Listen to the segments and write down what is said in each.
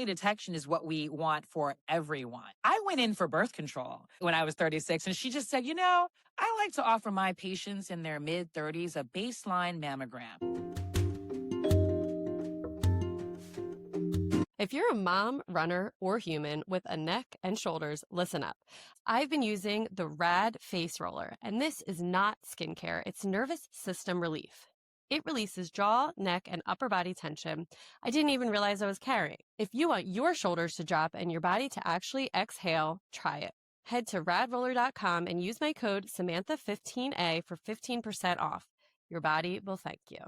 early detection is what we want for everyone. I went in for birth control when I was 36, and she just said, I like to offer my patients in their mid 30s a baseline mammogram. If you're a mom, runner, or human with a neck and shoulders, listen up. I've been using the Rad Face Roller, and this is not skincare, it's nervous system relief. It releases jaw, neck, and upper body tension I didn't even realize I was carrying. If you want your shoulders to drop and your body to actually exhale, try it. Head to radroller.com and use my code Samantha15A for 15% off. Your body will thank you.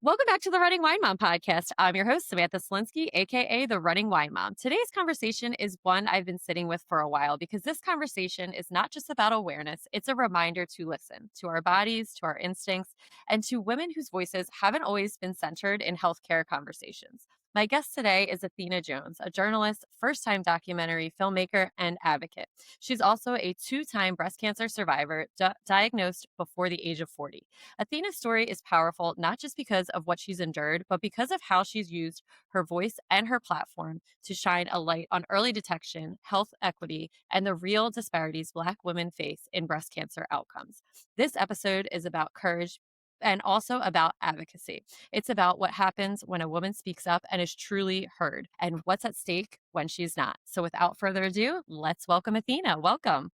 Welcome back to the Running Wine Mom podcast. I'm your host, Samantha Cieslinski, aka the Running Wine Mom. Today's conversation is one I've been sitting with for a while because this conversation is not just about awareness, it's a reminder to listen to our bodies, to our instincts, and to women whose voices haven't always been centered in healthcare conversations. My guest today is Athena Jones, a journalist, first-time documentary filmmaker, and advocate. She's also a two-time breast cancer survivor diagnosed before the age of 40. Athena's story is powerful not just because of what she's endured, but because of how she's used her voice and her platform to shine a light on early detection, health equity, and the real disparities Black women face in breast cancer outcomes. This episode is about courage and also about advocacy. It's about what happens when a woman speaks up and is truly heard and what's at stake when she's not. So without further ado, let's welcome Athena. Welcome.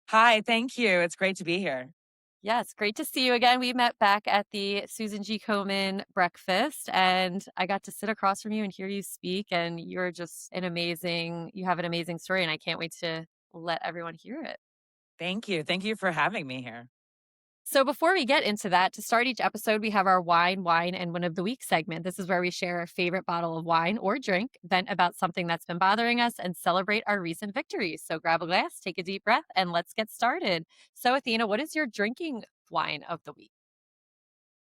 Hi, thank you. It's great to be here. Yes, great to see you again. We met back at the Susan G. Komen breakfast, and I got to sit across from you and hear you speak, and you have an amazing story, and I can't wait to let everyone hear it. Thank you. Thank you for having me here. So before we get into that, to start each episode, we have our wine, and one of the week segment. This is where we share our favorite bottle of wine or drink, vent about something that's been bothering us, and celebrate our recent victories. So grab a glass, take a deep breath, and let's get started. So Athena, what is your drinking wine of the week?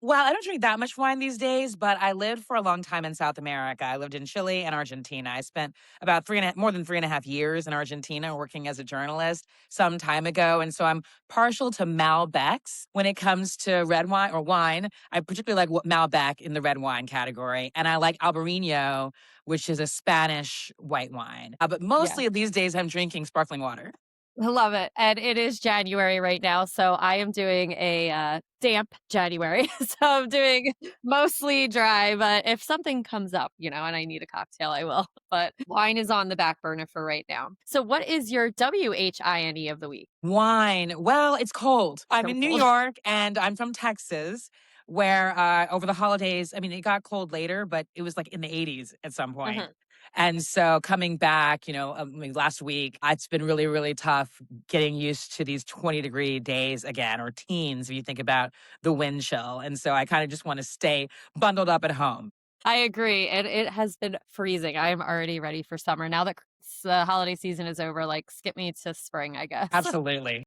Well, I don't drink that much wine these days, but I lived for a long time in South America. I lived in Chile and Argentina. I spent about more than 3.5 years in Argentina working as a journalist some time ago. And so I'm partial to Malbecs when it comes to red wine or wine. I particularly like Malbec in the red wine category. And I like Albarino, which is a Spanish white wine. But mostly these days I'm drinking sparkling water. I love it. And it is January right now. So I am doing a damp January. So I'm doing mostly dry. But if something comes up, and I need a cocktail, I will. But wine is on the back burner for right now. So what is your WHINE of the week? Wine. Well, it's cold. I'm in New Cold. York and I'm from Texas, where over the holidays, it got cold later, but it was like in the 80s at some point. Mhm. And so coming back, last week, it's been really, really tough getting used to these 20-degree days again, or teens, if you think about the wind chill. And so I kind of just want to stay bundled up at home. I agree. And it has been freezing. I am already ready for summer. Now that the holiday season is over, skip me to spring, I guess. Absolutely.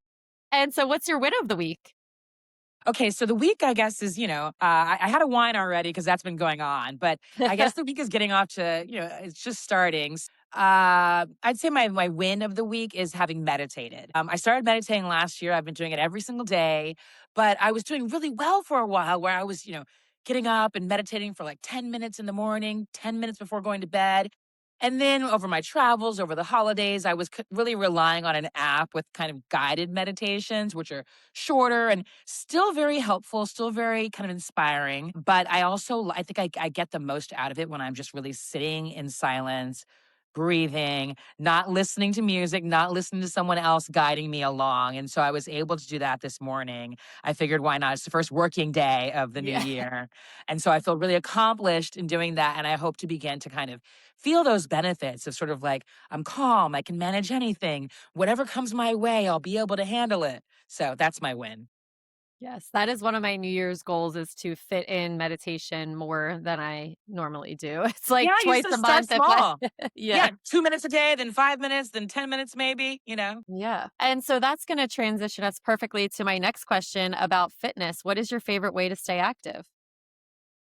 And so what's your win of the week? Okay, so the week, I guess, is, I had a wine already because that's been going on. But I guess the week is getting off to, it's just starting. I'd say my win of the week is having meditated. I started meditating last year. I've been doing it every single day. But I was doing really well for a while where I was, getting up and meditating for like 10 minutes in the morning, 10 minutes before going to bed. And then over my travels, over the holidays, I was really relying on an app with kind of guided meditations, which are shorter and still very helpful, still very kind of inspiring. But I think I get the most out of it when I'm just really sitting in silence, breathing, not listening to music, not listening to someone else guiding me along. And so I was able to do that this morning. I figured, why not? It's the first working day of the new year. And so I feel really accomplished in doing that. And I hope to begin to kind of feel those benefits of sort of like, I'm calm, I can manage anything. Whatever comes my way, I'll be able to handle it. So that's my win. Yes, that is one of my New Year's goals, is to fit in meditation more than I normally do. It's like Yeah, you twice just a start month. small. Yeah. 2 minutes a day, then 5 minutes, then 10 minutes maybe. Yeah. And so that's going to transition us perfectly to my next question about fitness. What is your favorite way to stay active?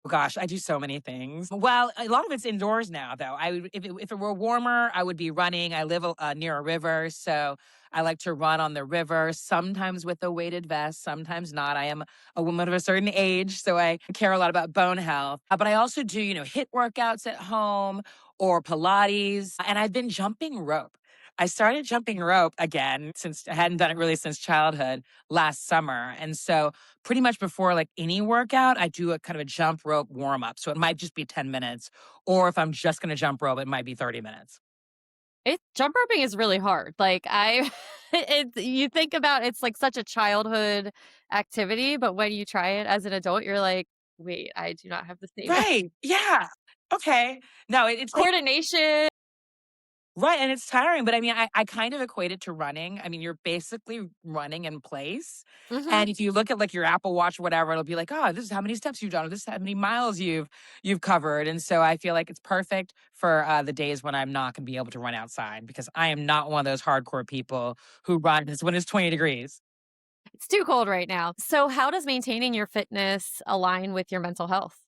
Gosh, I do so many things. Well, a lot of it's indoors now, though. If it were warmer, I would be running. I live near a river, so I like to run on the river. Sometimes with a weighted vest, sometimes not. I am a woman of a certain age, so I care a lot about bone health. But I also do, hit workouts at home or Pilates, and I've been jumping rope. I started jumping rope again since I hadn't done it really since childhood last summer, and so pretty much before like any workout, I do a kind of a jump rope warm up. So it might just be 10 minutes. Or if I'm just going to jump rope, it might be 30 minutes. It jump roping is really hard. Like I you think about it's like such a childhood activity, but when you try it as an adult, you're like, "Wait, I do not have the same Right. Yeah. Okay. No, it's coordination." right. And it's tiring. But I mean, I kind of equate it to running. I mean, you're basically running in place. Mhm. And if you look at like your Apple Watch or whatever, it'll be like, oh, this is how many steps you've done, or this is how many miles you've covered. And so I feel like it's perfect for the days when I'm not going to be able to run outside because I am not one of those hardcore people who runs when it's 20 degrees. It's too cold right now. So how does maintaining your fitness align with your mental health?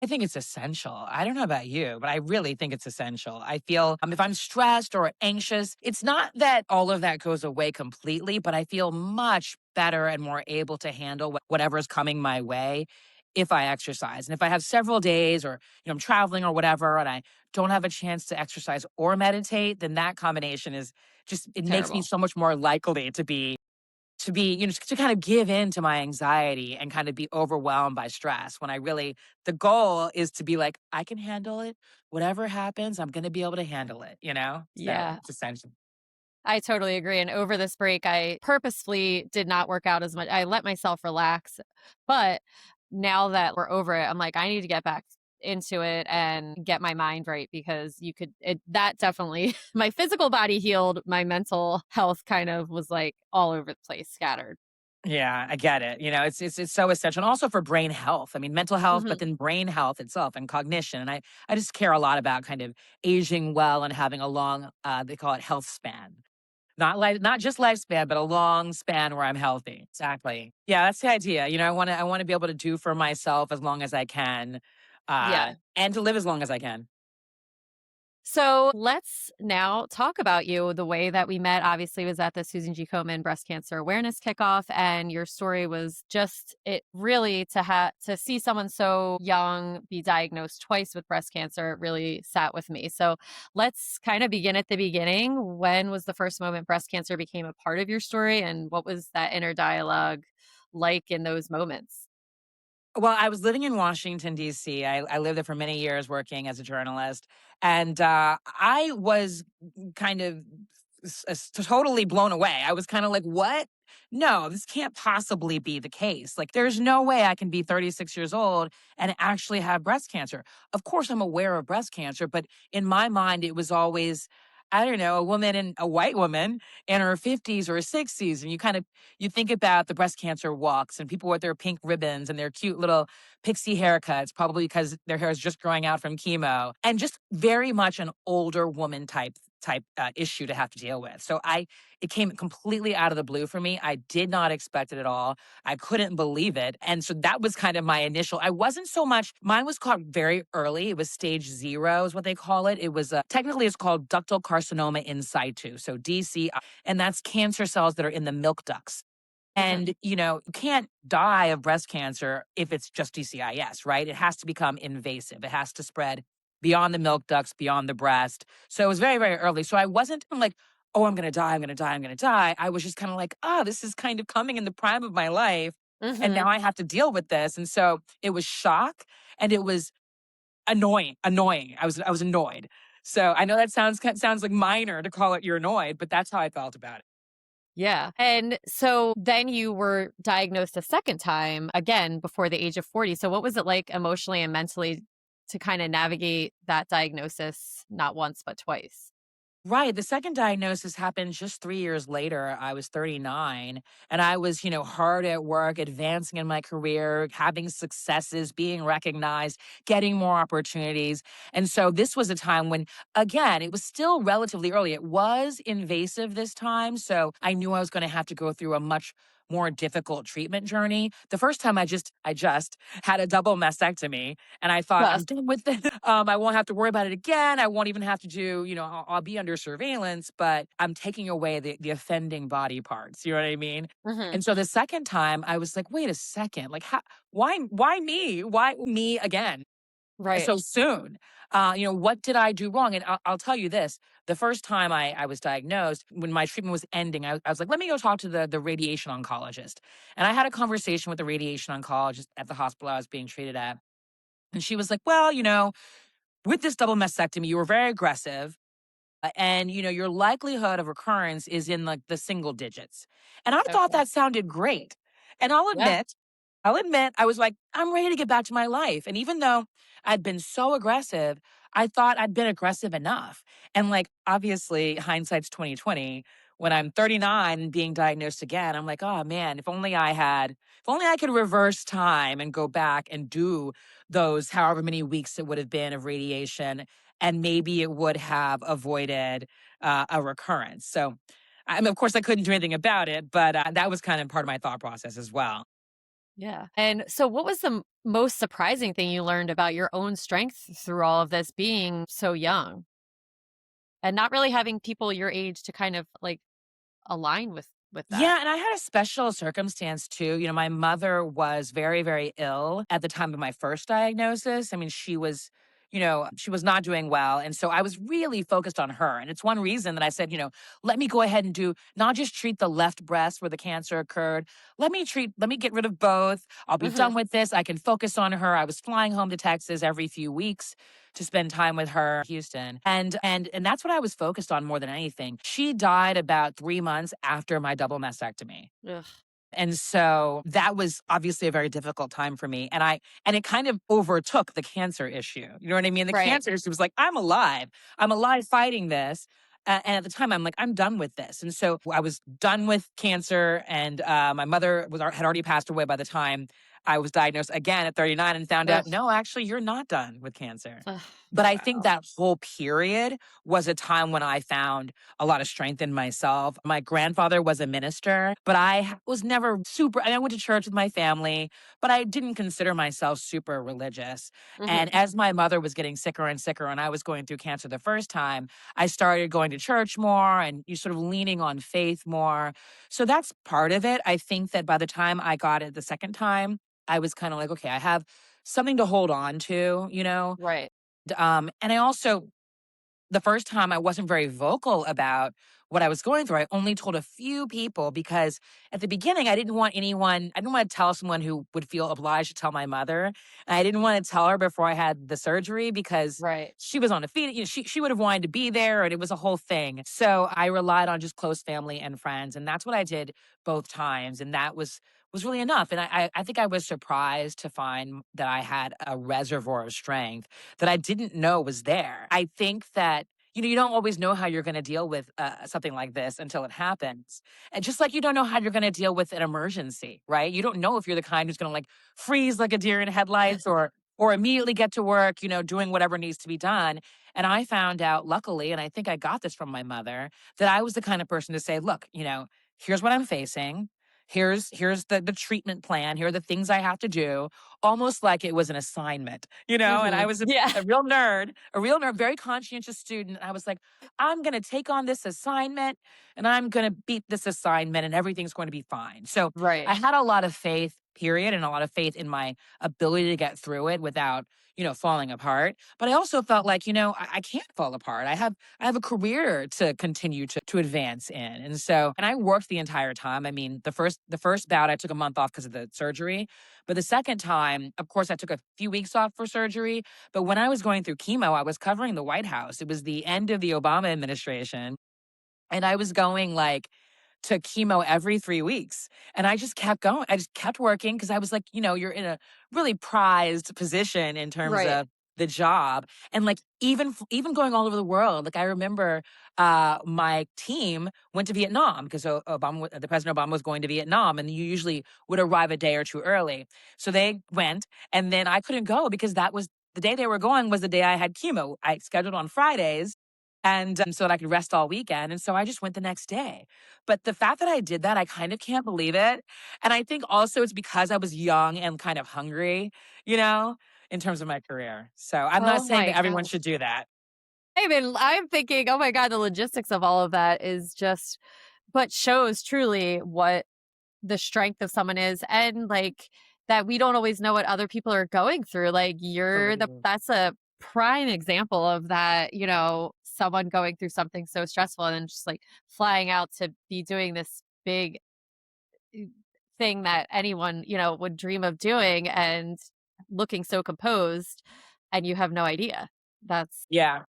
I think it's essential. I don't know about you, but I really think it's essential. I feel if I'm stressed or anxious, it's not that all of that goes away completely, but I feel much better and more able to handle whatever's coming my way if I exercise. And if I have several days or I'm traveling or whatever and I don't have a chance to exercise or meditate, then that combination is just it makes me Terrible. so much more likely to be, to kind of give in to my anxiety and kind of be overwhelmed by stress when I really, the goal is to be like, I can handle it. Whatever happens, I'm going to be able to handle it? So Yeah. it's essential. I totally agree, and over this break, I purposefully did not work out as much. I let myself relax, but now that we're over it, I'm like, I need to get back into it and get my mind right because that definitely my physical body healed, my mental health kind of was like all over the place, scattered. Yeah, I get it. It's so essential. And also for brain health. I mean, mental health, but Mhm. then brain health itself and cognition. And I just care a lot about kind of aging well and having a long, they call it health span. Not just lifespan, but a long span where I'm healthy. Exactly. Yeah, that's the idea. I want to be able to do for myself as long as I can, Yeah. and to live as long as I can. So let's now talk about you. The way that we met obviously was at the Susan G. Komen breast cancer awareness kickoff. And your story was just it really to see someone so young be diagnosed twice with breast cancer, it really sat with me. So let's kind of begin at the beginning. When was the first moment breast cancer became a part of your story? And what was that inner dialogue like in those moments? Well, I was living in Washington, D.C. I lived there for many years working as a journalist. And I was kind of totally blown away. I was kind of like, what? No, this can't possibly be the case. Like, there's no way I can be 36 years old and actually have breast cancer. Of course, I'm aware of breast cancer, but in my mind, it was always, I don't know, a white woman in her 50s or 60s. And you think about the breast cancer walks and people with their pink ribbons and their cute little pixie haircuts, probably because their hair is just growing out from chemo, and just very much an older woman type issue to have to deal with. So it came completely out of the blue for me. I did not expect it at all. I couldn't believe it. And so that was kind of my initial, I wasn't so much, mine was caught very early. It was stage 0 is what they call it. It was technically it's called ductal carcinoma in situ. So DCI, and that's cancer cells that are in the milk ducts. Mhm. And, you can't die of breast cancer if it's just DCIS, right? It has to become invasive. It has to spread beyond the milk ducts, beyond the breast. So it was very, very early. So I wasn't like, oh, I'm going to die, I'm going to die, I'm going to die. I was just kind of like, oh, this is kind of coming in the prime of my life. And now Mhm. I have to deal with this. And so it was shock and it was annoying. I was annoyed. So I know that sounds like minor to call it you're annoyed, but that's how I felt about it. Yeah. And so then you were diagnosed a second time, again, before the age of 40. So what was it like emotionally and mentally to kind of navigate that diagnosis, not once, but twice? Right. The second diagnosis happened just 3 years later. I was 39 and I was, hard at work, advancing in my career, having successes, being recognized, getting more opportunities. And so this was a time when, again, it was still relatively early. It was invasive this time. So I knew I was going to have to go through a much more difficult treatment journey. The first time I just had a double mastectomy and I thought I'm Yes. done with it. I won't have to worry about it again. I won't even have to do, I'll be under surveillance, but I'm taking away the offending body parts. You know what I mean? Mhm. And so the second time I was like, wait a second, like how, why me? Why me again? Right. So soon. What did I do wrong? And I'll tell you this: the first time I was diagnosed, when my treatment was ending, I was like, let me go talk to the radiation oncologist. And I had a conversation with the radiation oncologist at the hospital I was being treated at, and she was like, well, with this double mastectomy, you were very aggressive. And your likelihood of recurrence is in like the single digits. And I thought Okay. that sounded great. And Yeah. I'll admit, I was like, I'm ready to get back to my life. And even though I'd been so aggressive, I thought I'd been aggressive enough. And like, obviously, hindsight's 2020. When I'm 39 and being diagnosed again, I'm like, oh man, if only I could reverse time and go back and do those however many weeks it would have been of radiation, and maybe it would have avoided a recurrence. So, I mean, of course, I couldn't do anything about it, but that was kind of part of my thought process as well. Yeah. And so what was the most surprising thing you learned about your own strength through all of this being so young and not really having people your age to kind of like align with that? Yeah, and I had a special circumstance too. My mother was very, very ill at the time of my first diagnosis. I mean, she was not doing well. And so I was really focused on her. And it's one reason that I said, let me go ahead and do not just treat the left breast where the cancer occurred. Let me get rid of both. I'll be Mhm. done with this. I can focus on her. I was flying home to Texas every few weeks to spend time with her in Houston. And that's what I was focused on more than anything. She died about 3 months after my double mastectomy. Ugh. And so that was obviously a very difficult time for me. And it kind of overtook the cancer issue. You know what I mean? The Right. cancer issue was like, I'm alive. I'm alive fighting this. And at the time, I'm like, I'm done with this. And so I was done with cancer. And my mother had already passed away by the time I was diagnosed again at 39 and found out, Ugh. no, actually, you're not done with cancer. Ugh. But I think Wow. that whole period was a time when I found a lot of strength in myself. My grandfather was a minister, but was never super, and I went to church with my family, but I didn't consider myself super religious. Mhm. And as my mother was getting sicker and sicker, and I was going through cancer the first time, I started going to church more and you sort of leaning on faith more. So that's part of it. I think that by the time I got it the second time, I was kind of like, okay, I have something to hold on to. Right. And I also, the first time I wasn't very vocal about what I was going through. I only told a few people because at the beginning I didn't want to tell someone who would feel obliged to tell my mother. And I didn't want to tell her before I had the surgery because Right. she was on a feed, she would have wanted to be there and it was a whole thing. So I relied on just close family and friends. And that's what I did both times. And that was really enough. And I think I was surprised to find that I had a reservoir of strength that I didn't know was there. I think that, you don't always know how you're going to deal with something like this until it happens. And just like you don't know how you're going to deal with an emergency, right? You don't know if you're the kind who's going to like freeze like a deer in headlights or immediately get to work, doing whatever needs to be done. And I found out, luckily, and I think I got this from my mother, that I was the kind of person to say, look, here's what I'm facing. Here's the treatment plan. Here are the things I have to do, almost like it was an assignment, and I Mhm. was Yeah. a real nerd, very conscientious student. I was like, I'm going to take on this assignment and I'm going to beat this assignment and everything's going to be fine. So Right. I had a lot of faith, period, and a lot of faith in my ability to get through it without, falling apart. But I also felt like, I can't fall apart. I have a career to continue to advance in. And I worked the entire time. I mean, the first bout I took a month off because of the surgery. But the second time, of course, I took a few weeks off for surgery. But when I was going through chemo, I was covering the White House. It was the end of the Obama administration. And I was going like to chemo every 3 weeks. And I just kept going. I just kept working because I was like, you're in a really prized position in terms Right. of the job. And like even going all over the world. Like I remember my team went to Vietnam because the President Obama was going to Vietnam, and you usually would arrive a day or two early. So they went, and then I couldn't go because that was the day they were going was the day I had chemo. I scheduled on Fridays. and so that I could rest all weekend. And so I just went the next day. But the fact that I did that, I kind of can't believe it. And I think also it's because I was young and kind of hungry, you know, in terms of my career. So I'm not Oh saying my that everyone should gosh. do that. I mean, I'm thinking, oh my God, the logistics of all of that is just, but shows truly what the strength of someone is, and like that we don't always know what other people are going through. Like Absolutely. that's a prime example of that, someone going through something so stressful and then just like flying out to be doing this big uh, thing that anyone, would dream of doing, and looking so composed, and you have no idea. That's Yeah.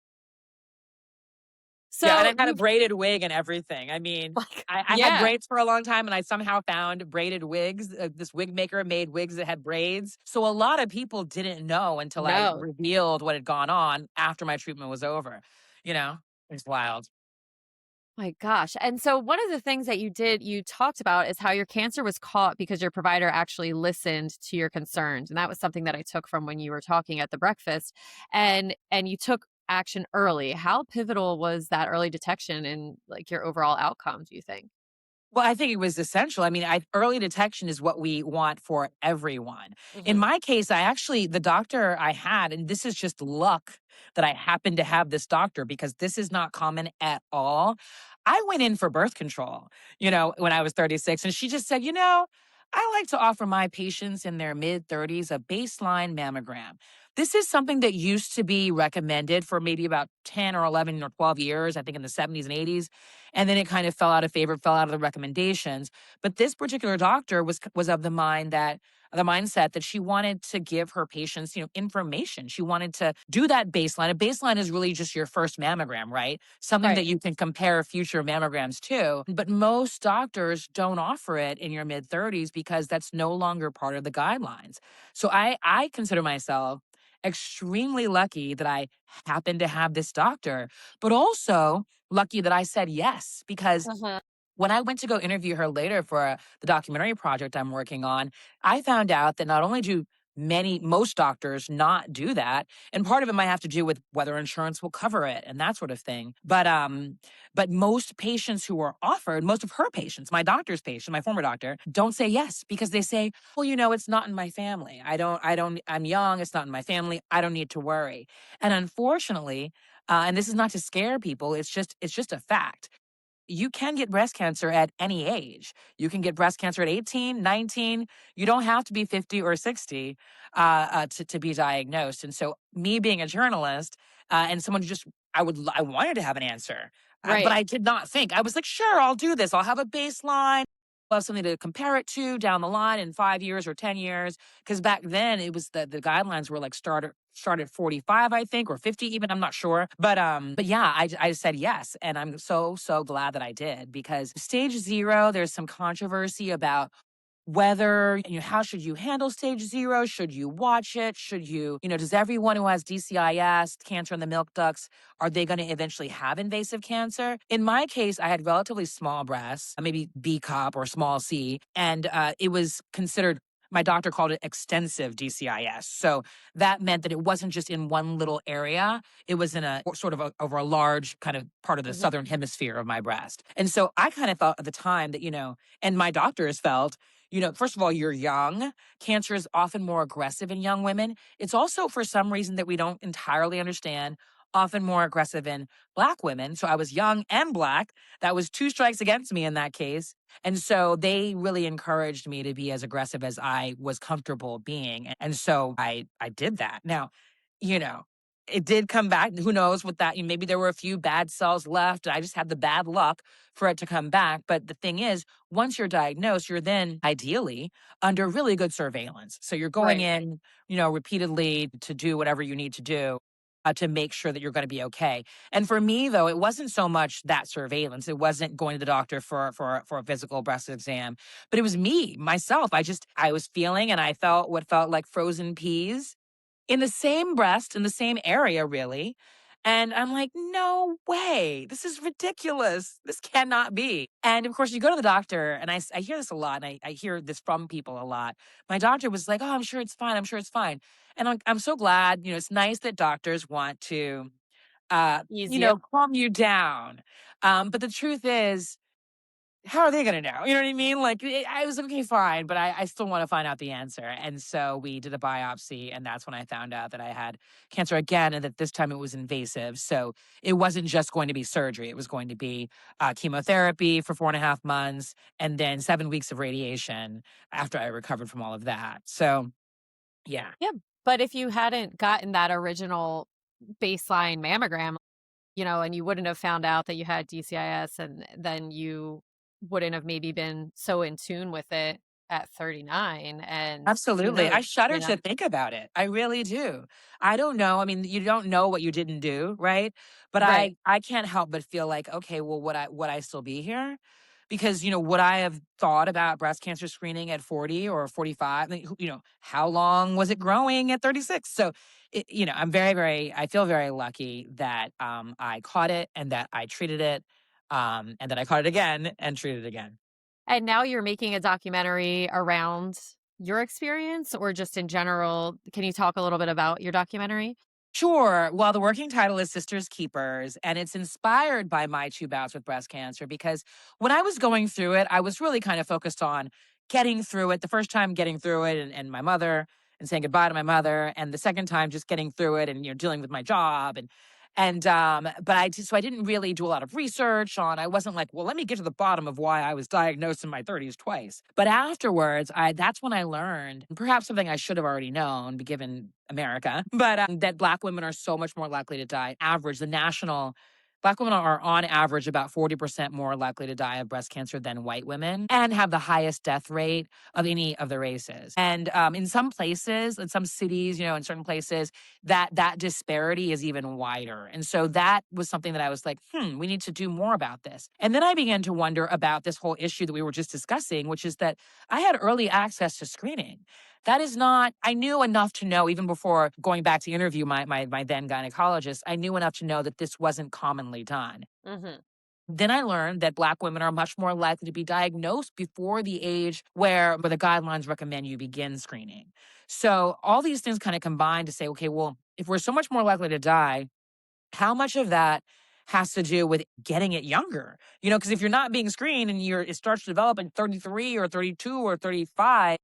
Yeah, and so I had a you've braided wig and everything. I mean, like I had yeah, braids for a long time, and I somehow found braided wigs. This wig maker made wigs that had braids. So a lot of people didn't know until I no. revealed what had gone on after my treatment was over. You know, it's wild. My gosh. And so one of the things that you talked about is how your cancer was caught because your provider actually listened to your concerns. And that was something that I took from when you were talking at the breakfast, and you took action early. How pivotal was that early detection in like your overall outcome, do you think? Well, I think it was essential. I mean, early detection is what we want for everyone. In Hmm. my case, the doctor I had, and this is just luck that I happened to have this doctor because this is not common at all. I went in for birth control, when I was 36, and she just said, I like to offer my patients in their mid 30s a baseline mammogram. This is something that used to be recommended for maybe about 10 or 11 or 12 years, I think in the 70s and 80s. And then it kind of fell out of favor, fell out of the recommendations. But this particular doctor was of the mindset that she wanted to give her patients, information. She wanted to do that baseline. A baseline is really just your first mammogram, right? Something that Right. you can compare future mammograms to. But most doctors don't offer it in your mid 30s because that's no longer part of the guidelines. So I consider myself extremely lucky that I happen to have this doctor, but also lucky that I said yes, because Uh-huh. when I went to go interview her later for the documentary project I'm working on, I found out that not only do most doctors not do that, and part of it might have to do with whether insurance will cover it and that sort of thing. But most patients who are offered, most of her patients, my doctor's patient, my former doctor, don't say yes because they say, well, it's not in my family. I'm young. It's not in my family. I don't need to worry. And unfortunately, and this is not to scare people, it's just a fact. You can get breast cancer at any age. You can get breast cancer at 18, 19. You don't have to be 50 or 60 to be diagnosed. And so, me being a journalist and someone who I wanted to have an answer, but Right. I did not think. I was like, sure, I'll do this. I'll have a baseline. I'll have something to compare it to down the line in 5 years or 10 years. Because back then it was the guidelines were like start at 45, I think, or 50 even, I'm not sure. But yeah, I said yes. And I'm so glad that I did because stage 0, there's some controversy about whether, how should you handle stage 0? Should you watch it? Does everyone who has DCIS, cancer in the milk ducts, are they going to eventually have invasive cancer? In my case, I had relatively small breasts, maybe B cup or small C, and it was considered, my doctor called it extensive DCIS. So that meant that it wasn't just in one little area. It was in a sort of over a large kind of part of the Mhm. southern hemisphere of my breast. And so I kind of felt at the time that, and my doctors felt, first of all, you're young. Cancer is often more aggressive in young women. It's also, for some reason that we don't entirely understand, often more aggressive in Black women. So I was young and Black. That was two strikes against me in that case. And so they really encouraged me to be as aggressive as I was comfortable being. And so I did that. Now, you know, it did come back. Who knows what that, maybe there were a few bad cells left. I just had the bad luck for it to come back. But the thing is, once you're diagnosed, you're then ideally under really good surveillance. So you're going Right. in, repeatedly to do whatever you need to do to make sure that you're going to be okay. And for me, though, it wasn't so much that surveillance. It wasn't going to the doctor for a physical breast exam, but it was me myself. I was feeling, and I felt what felt like frozen peas in the same breast, in the same area, really. And I'm like, no way. This is ridiculous. This cannot be. And of course, you go to the doctor, and I hear this a lot, and I hear this from people a lot. My doctor was like, oh, I'm sure it's fine. I'm sure it's fine. And I'm so glad, it's nice that doctors want to Easier. calm you down. But the truth is, how are they gonna know? You know what I mean? Like, I was like, okay, fine, but I still want to find out the answer. And so we did a biopsy, and that's when I found out that I had cancer again, and that this time it was invasive. So it wasn't just going to be surgery; it was going to be chemotherapy for 4.5 months, and then 7 weeks of radiation after I recovered from all of that. So yeah. Yeah, but if you hadn't gotten that original baseline mammogram, and you wouldn't have found out that you had DCIS, and then you wouldn't have maybe been so in tune with it at 39, and who Absolutely. knows, I shudder you know? to think about it. I really do. I don't know. I mean, you don't know what you didn't do, right? But Right. I can't help but feel like, okay, well, would I still be here? Because, would I have thought about breast cancer screening at 40 or 45? Like, how long was it growing at 36? So, I'm very, very, I feel very lucky that I caught it and that I treated it, and that I caught it again and treated it again. And now you're making a documentary around your experience, or just in general? Can you talk a little bit about your documentary? Sure. Well, the working title is Sisters Keepers, and it's inspired by my two bouts with breast cancer because when I was going through it, I was really kind of focused on getting through it. The first time getting through it and my mother and saying goodbye to my mother, and the second time just getting through it and dealing with my job but I didn't really do a lot of research on. I wasn't like, well, let me get to the bottom of why I was diagnosed in my 30s twice. But afterwards, I that's when I learned, perhaps something I should have already known, given America, but that Black women are so much more likely to die. Average, the national Black women are on average about 40% more likely to die of breast cancer than white women and have the highest death rate of any of the races. And in some places, in some cities, in certain places, that disparity is even wider. And so that was something that I was like, we need to do more about this. And then I began to wonder about this whole issue that we were just discussing, which is that I had early access to screening. That is not, I knew enough to know, even before going back to interview my then gynecologist, I knew enough to know that this wasn't commonly done. Mhm. Then I learned that Black women are much more likely to be diagnosed before the age where the guidelines recommend you begin screening. So all these things kind of combine to say, okay, well, if we're so much more likely to die, how much of that has to do with getting it younger? Because if you're not being screened and it starts to develop at 33 or 32 or 35,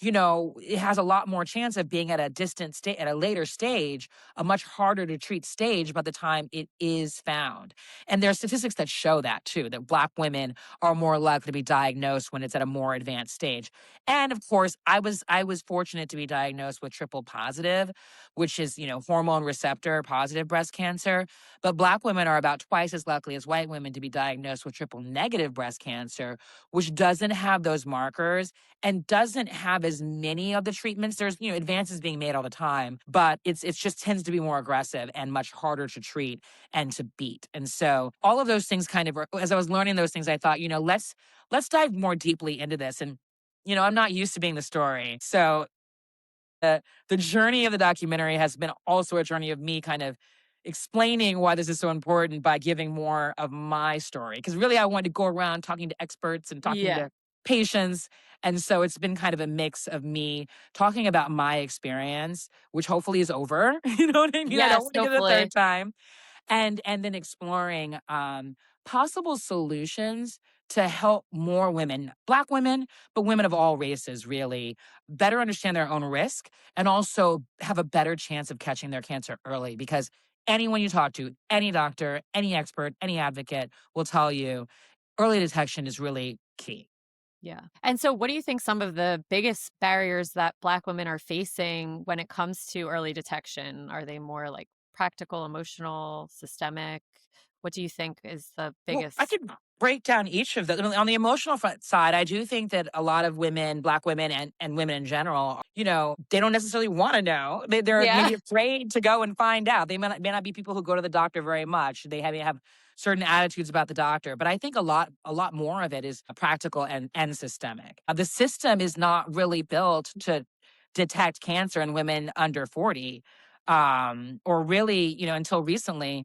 it has a lot more chance of being at a distant state, at a later stage, a much harder to treat stage by the time it is found. And there are statistics that show that too, that Black women are more likely to be diagnosed when it's at a more advanced stage. And of course, I was fortunate to be diagnosed with triple positive, which is, hormone receptor positive breast cancer. But Black women are about twice as likely as white women to be diagnosed with triple negative breast cancer, which doesn't have those markers and doesn't have as many of the treatments. There's, advances being made all the time, but it's just tends to be more aggressive and much harder to treat and to beat. And so all of those things kind of, as I was learning those things, I thought, let's dive more deeply into this. And, I'm not used to being the story. So the journey of the documentary has been also a journey of me kind of explaining why this is so important by giving more of my story. Because really, I wanted to go around talking to experts and talking Yeah. to patients. And so it's been kind of a mix of me talking about my experience, which hopefully is over. You know what I mean? I don't Yes, want to get it a hopefully. third time, and then exploring possible solutions to help more women, Black women, but women of all races, really better understand their own risk and also have a better chance of catching their cancer early. Because anyone you talk to, any doctor, any expert, any advocate will tell you early detection is really key. Yeah. And so what do you think some of the biggest barriers that Black women are facing when it comes to early detection? Are they more like practical, emotional, systemic? What do you think is the Well, I biggest? could break down each of them. On the emotional front side, I do think that a lot of women, Black women and women in general, they don't necessarily want to know. They're Yeah. maybe afraid to go and find out. They may not be people who go to the doctor very much. They have certain attitudes about the doctor. But I think a lot more of it is practical and systemic. The system is not really built to detect cancer in women under 40, or really, until recently.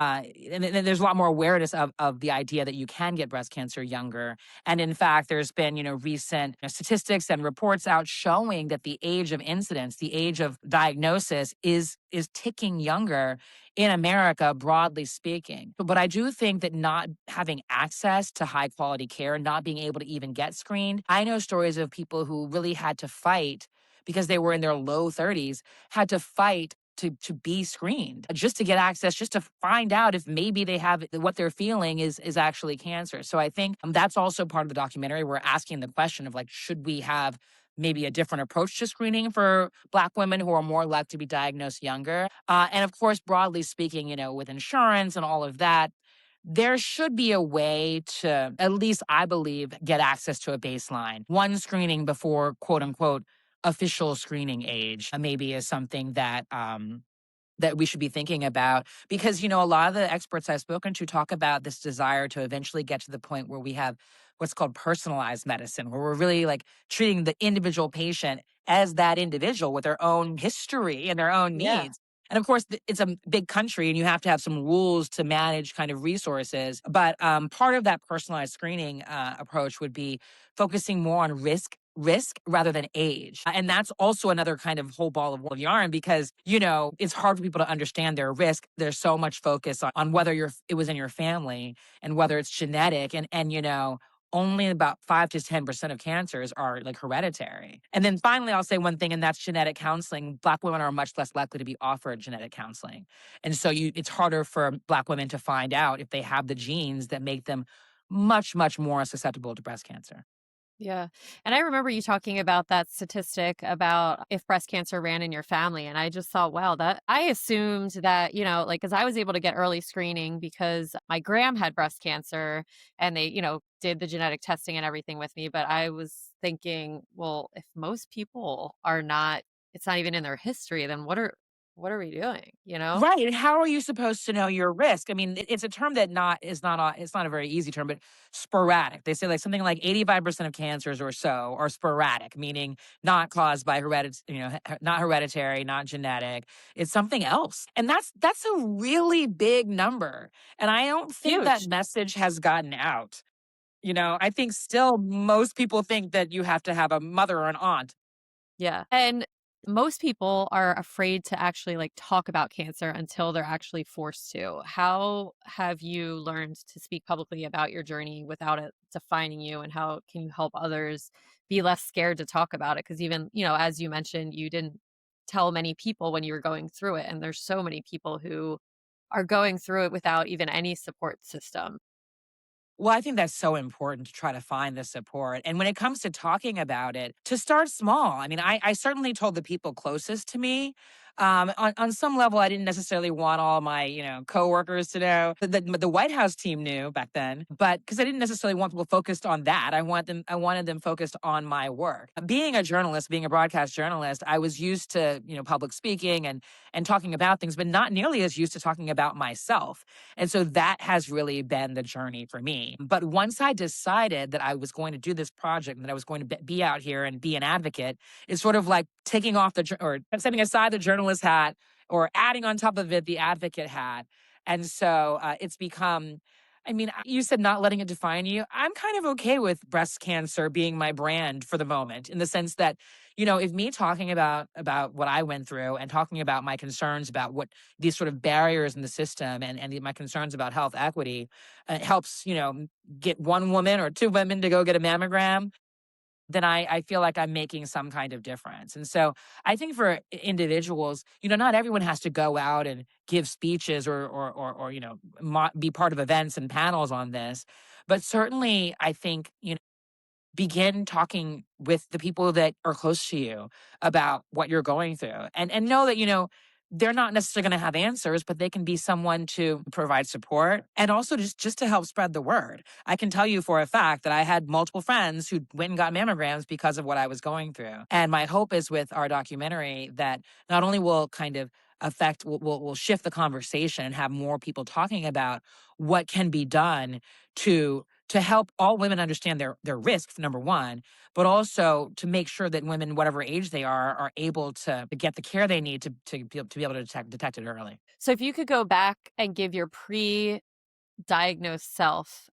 And there's a lot more awareness of the idea that you can get breast cancer younger. And in fact, there's been, recent statistics and reports out showing that the age of incidence, the age of diagnosis is ticking younger in America, broadly speaking. But I do think that not having access to high quality care, not being able to even get screened, I know stories of people who really had to fight because they were in their low 30s, had to fight to be screened just to get access, just to find out if maybe they have what they're feeling is actually cancer. So I think that's also part of the documentary. We're asking the question of like, should we have maybe a different approach to screening for Black women who are more likely to be diagnosed younger? And of course, broadly speaking, with insurance and all of that, there should be a way to, at least I believe, get access to a baseline. One screening before quote unquote official screening age maybe is something that we should be thinking about, because a lot of the experts I've spoken to talk about this desire to eventually get to the point where we have what's called personalized medicine, where we're really like treating the individual patient as that individual with their own history and their own Yeah. needs. And of course, it's a big country and you have to have some rules to manage kind of resources. But part of that personalized screening approach would be focusing more on risk rather than age. And that's also another kind of whole ball of yarn because, it's hard for people to understand their risk. There's so much focus on whether it was in your family and whether it's genetic and only about 5 to 10% of cancers are like hereditary. And then finally, I'll say one thing, and that's genetic counseling. Black women are much less likely to be offered genetic counseling. And so it's harder for Black women to find out if they have the genes that make them much, much more susceptible to breast cancer. Yeah. And I remember you talking about that statistic about if breast cancer ran in your family. And I just thought, wow, that I assumed that, like, because I was able to get early screening because my gram had breast cancer and they, did the genetic testing and everything with me. But I was thinking, well, if most people are not, it's not even in their history, then what are we doing, Right, and how are you supposed to know your risk? I mean, it's a term that not is not a it's not a very easy term, but sporadic. They say like something like 85% of cancers or so are sporadic, meaning not caused by not hereditary, not genetic. It's something else. And that's a really big number. And I don't think that Huge. message has gotten out. I think still most people think that you have to have a mother or an aunt. Yeah. And most people are afraid to actually like talk about cancer until they're actually forced to. How have you learned to speak publicly about your journey without it defining you? And how can you help others be less scared to talk about it? Because even, as you mentioned, you didn't tell many people when you were going through it. And there's so many people who are going through it without even any support system. Well, I think that's so important to try to find the support. And when it comes to talking about it, to start small. I mean, I certainly told the people closest to me. On some level, I didn't necessarily want all my, coworkers to know. The White House team knew back then, but because I didn't necessarily want people focused on that, I wanted them focused on my work. Being a journalist, being a broadcast journalist, I was used to, public speaking and talking about things, but not nearly as used to talking about myself. And so that has really been the journey for me. But once I decided that I was going to do this project and that I was going to be out here and be an advocate, it's sort of like taking off or setting aside the journalist hat or adding on top of it the advocate hat. And so it's become, I mean, you said not letting it define you. I'm kind of okay with breast cancer being my brand for the moment, in the sense that, if me talking about what I went through and talking about my concerns about what these sort of barriers in the system and my concerns about health equity helps, get one woman or two women to go get a mammogram, then I feel like I'm making some kind of difference. And so I think for individuals, not everyone has to go out and give speeches or be part of events and panels on this. But certainly I think, begin talking with the people that are close to you about what you're going through, and know that they're not necessarily going to have answers, but they can be someone to provide support and also just to help spread the word. I can tell you for a fact that I had multiple friends who went and got mammograms because of what I was going through. And my hope is with our documentary that not only will kind of will shift the conversation and have more people talking about what can be done to to help all women understand their risks, number one, but also to make sure that women, whatever age they are able to get the care they need to be able to detect it early. So if you could go back and give your pre-diagnosed self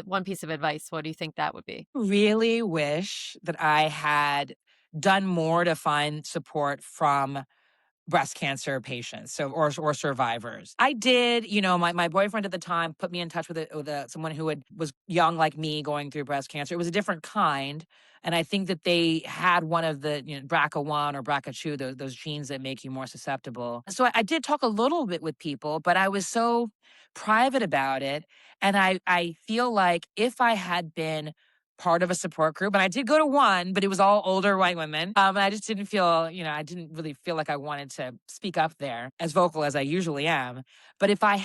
one piece of advice, what do you think that would be? Really wish that I had done more to find support from breast cancer patients, or survivors. I did, my boyfriend at the time put me in touch with someone who was young like me going through breast cancer. It was a different kind, and I think that they had one of the, BRCA1 or BRCA2, those genes that make you more susceptible. So I did talk a little bit with people, but I was so private about it, and I feel like if I had been part of a support group. And I did go to one, but it was all older white women. And I just didn't feel, I didn't really feel like I wanted to speak up there as vocal as I usually am. But if I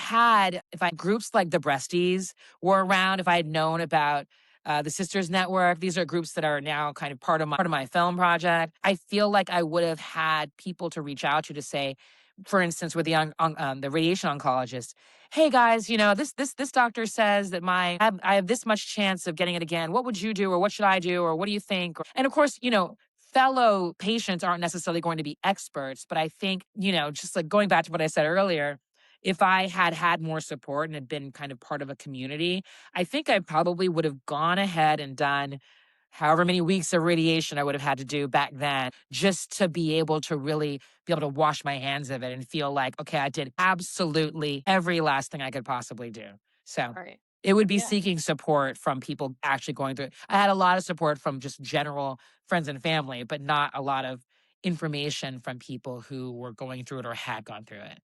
groups like the Breasties were around, if I had known about the Sisters Network, these are groups that are now kind of part of my film project. I feel like I would have had people to reach out to say, for instance, with the radiation oncologist, hey guys, this doctor says that I have this much chance of getting it again. What would you do, or what should I do, or what do you think? And of course, fellow patients aren't necessarily going to be experts, but I think, just like going back to what I said earlier, if I had had more support and had been kind of part of a community, I think I probably would have gone ahead and done however many weeks of radiation I would have had to do back then, just to be able to really be able to wash my hands of it and feel like, okay, I did absolutely every last thing I could possibly do. So Right. it would be Yeah. seeking support from people actually going through it. I had a lot of support from just general friends and family, but not a lot of information from people who were going through it or had gone through it.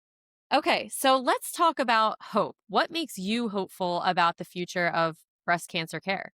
Okay, so let's talk about hope. What makes you hopeful about the future of breast cancer care?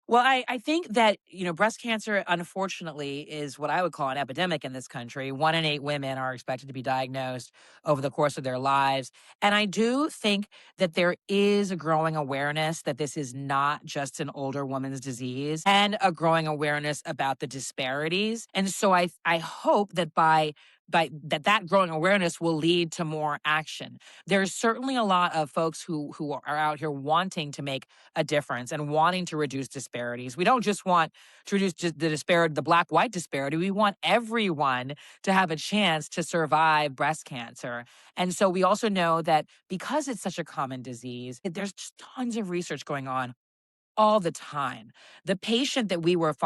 Well, I think that, breast cancer, unfortunately, is what I would call an epidemic in this country. 1 in 8 women are expected to be diagnosed over the course of their lives. And I do think that there is a growing awareness that this is not just an older woman's disease, and a growing awareness about the disparities. And so I hope that by that growing awareness will lead to more action. There's certainly a lot of folks who are out here wanting to make a difference and wanting to reduce disparities. We don't just want to reduce just the black white disparity. We want everyone to have a chance to survive breast cancer. And so we also know that because it's such a common disease, there's just tons of research going on all the time. The patient that we have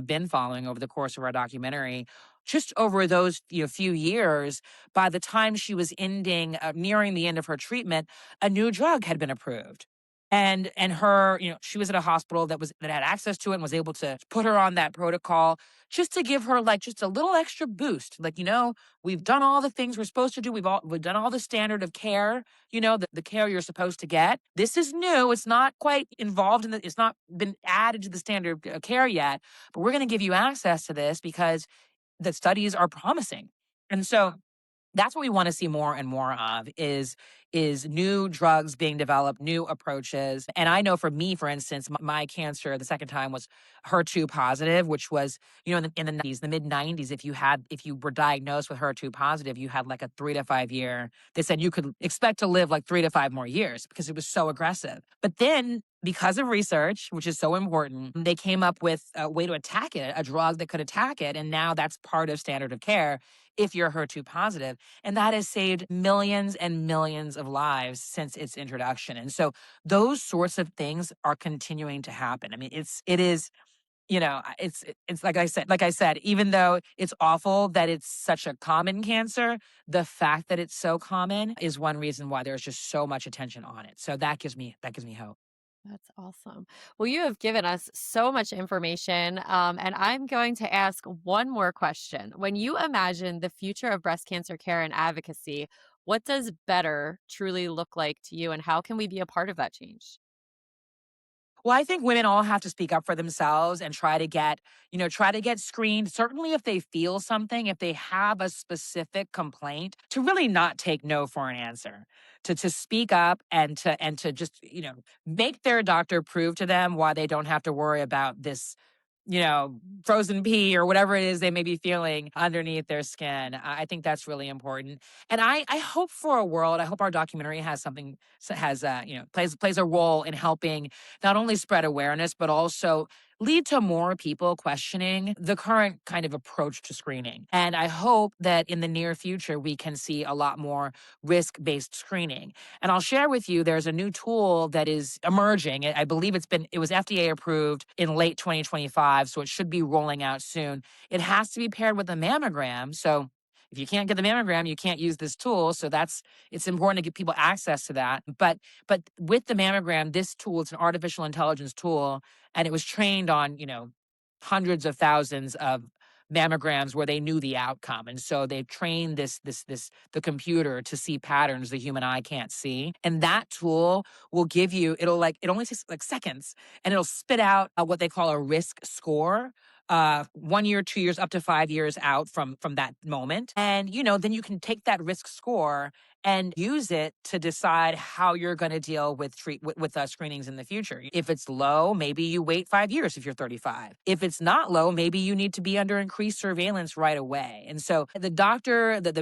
been following over the course of our documentary, just over those few years, by the time she was nearing the end of her treatment, a new drug had been approved. And her, she was at a hospital that had access to it and was able to put her on that protocol, just to give her like just a little extra boost. Like, we've done all the things we're supposed to do. We've done all the standard of care, the care you're supposed to get. This is new. It's not quite involved it's not been added to the standard of care yet, but we're going to give you access to this because the studies are promising. And so that's what we want to see more and more of is new drugs being developed, new approaches. And I know for me, for instance, my cancer the second time was HER2 positive, which was, in the 90s, the mid 90s, if you were diagnosed with HER2 positive, you had like a 3 to 5 year. They said you could expect to live like 3 to 5 more years because it was so aggressive. But then, because of research, which is so important, they came up with a way to attack it, a drug that could attack it. And now that's part of standard of care if you're HER2 positive. And that has saved millions and millions of lives since its introduction. And so those sorts of things are continuing to happen. I mean, it's like I said, even though it's awful that it's such a common cancer, the fact that it's so common is one reason why there's just so much attention on it. So that gives me hope. That's awesome. Well, you have given us so much information, and I'm going to ask one more question. When you imagine the future of breast cancer care and advocacy, what does better truly look like to you, and how can we be a part of that change? Well, I think women all have to speak up for themselves and try to get screened. Certainly if they feel something, if they have a specific complaint, to really not take no for an answer. To speak up and to just, make their doctor prove to them why they don't have to worry about this you know, frozen pea or whatever it is they may be feeling underneath their skin. I think that's really important. And I hope for a world, I hope our documentary has something, has, plays a role in helping not only spread awareness, but also lead to more people questioning the current kind of approach to screening. And I hope that in the near future, we can see a lot more risk based screening. And I'll share with you, there's a new tool that is emerging. I believe it was FDA approved in late 2025, so it should be rolling out soon. It has to be paired with a mammogram. So if you can't get the mammogram, you can't use this tool. So it's important to give people access to that. But with the mammogram, this tool, it's an artificial intelligence tool, and it was trained on, hundreds of thousands of mammograms where they knew the outcome. And so they've trained the computer to see patterns the human eye can't see. And that tool will give you, it only takes like seconds, and it'll spit out what they call a risk score. 1 year, 2 years, up to 5 years out from that moment. And, then you can take that risk score and use it to decide how you're going to deal with screenings in the future. If it's low, maybe you wait 5 years if you're 35. If it's not low, maybe you need to be under increased surveillance right away. And so the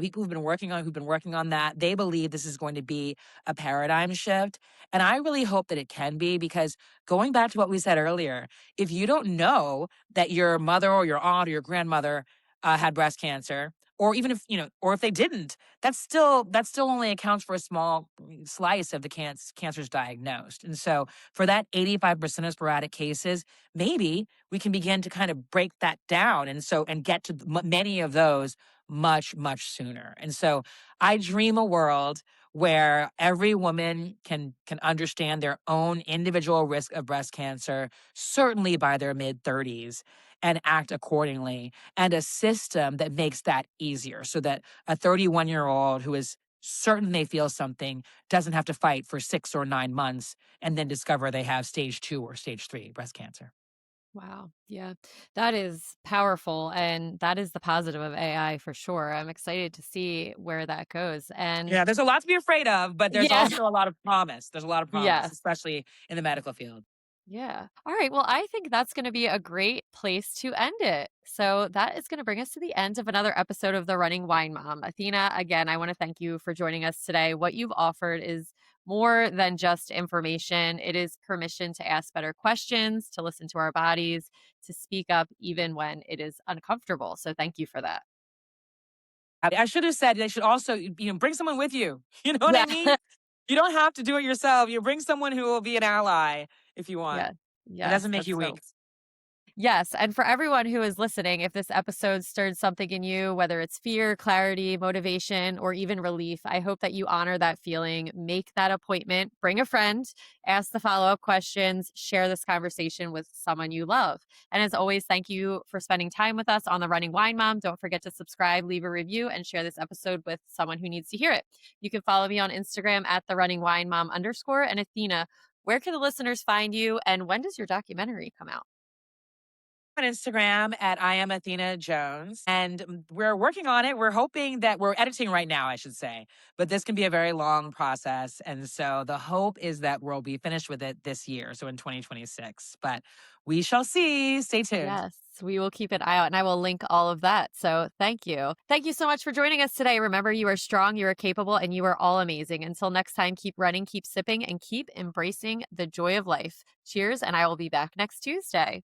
people who've been working on that, they believe this is going to be a paradigm shift. And I really hope that it can be, because going back to what we said earlier, if you don't know that your mother or your aunt or your grandmother had breast cancer, or even or if they didn't, that still only accounts for a small slice of the cancers diagnosed. And so for that 85% of sporadic cases, maybe we can begin to kind of break that down, and get to many of those much, much sooner. And so I dream a world where every woman can understand their own individual risk of breast cancer, certainly by their mid 30s, and act accordingly, and a system that makes that easier, so that a 31-year-old who is certain they feel something doesn't have to fight for 6 or 9 months and then discover they have stage 2 or stage 3 breast cancer. Wow. Yeah. That is powerful. And that is the positive of AI for sure. I'm excited to see where that goes. And Yeah, there's a lot to be afraid of, but there's yeah. also a lot of promise. There's a lot of promise, Yes. especially in the medical field. Yeah. All right. Well, I think that's going to be a great place to end it. So that is going to bring us to the end of another episode of The Running Wine Mom. Athena, again, I want to thank you for joining us today. What you've offered is more than just information, it is permission to ask better questions, to listen to our bodies, to speak up even when it is uncomfortable. So thank you for that. I should have said they should also, bring someone with you. You know what I Yeah. mean? You don't have to do it yourself. You bring someone who will be an ally if you want. Yeah. It Yes. doesn't make That's you so weak. Yes, and for everyone who is listening, if this episode stirred something in you, whether it's fear, clarity, motivation, or even relief, I hope that you honor that feeling, make that appointment, bring a friend, ask the follow up questions, share this conversation with someone you love. And as always, thank you for spending time with us on The Running Wine Mom. Don't forget to subscribe, leave a review, and share this episode with someone who needs to hear it. You can follow me on Instagram at the running wine mom _ and Athena. Where can the listeners find you, and when does your documentary come out? On Instagram at I am Athena Jones. And we're working on it. We're hoping that we're editing right now, I should say. But this can be a very long process. And so the hope is that we'll be finished with it this year, so in 2026. But we shall see. Stay tuned. Yes, we will keep an eye out and I will link all of that. So thank you. Thank you so much for joining us today. Remember, you are strong, you are capable, and you are all amazing. Until next time, keep running, keep sipping, and keep embracing the joy of life. Cheers, and I will be back next Tuesday.